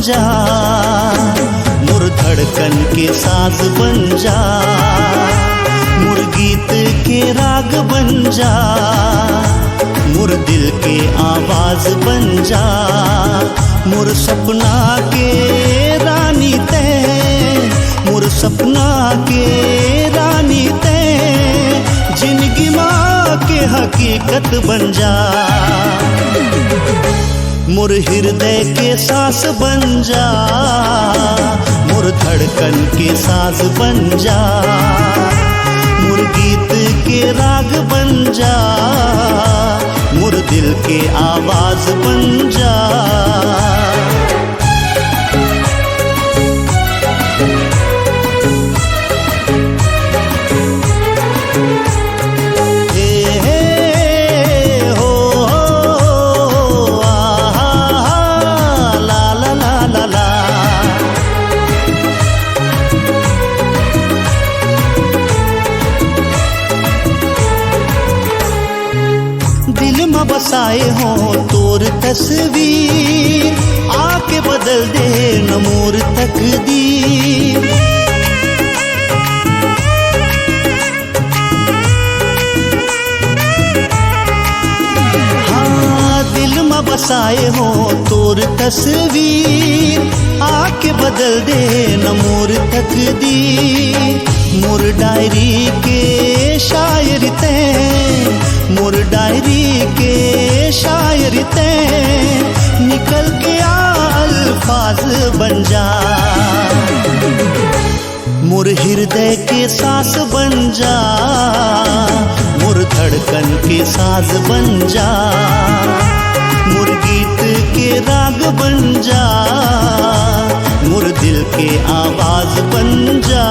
जा, मुर धड़कन के साज बन जा, मुर गीत के राग बन जा, मुर दिल के आवाज बन जा, मुर सपना के रानी ते, मुर सपना के रानी ते, जिंदगी माँ के हकीकत बन जा, मुर हृदय के सांस बन जा, मुर धड़कन के साज बन जा, मुर गीत के राग बन जा, मुर दिल के आवाज बन जा। दिल में बसाए हो तोर तस्वीर, आके बदल दे न मोर तकदीर। हाँ दिल में बसाए हो तोर तस्वीर, आके बदल दे न मोर तकदीर। मोर डायरी के शायर ते, मोर डायरी के शायर ते, निकल के अल्फाज बन जा, मोर हृदय के सांस बन जा, मोर धड़कन के साज बन जा, मोर गीत के राग बन जा, मोर दिल के आवाज बन जा।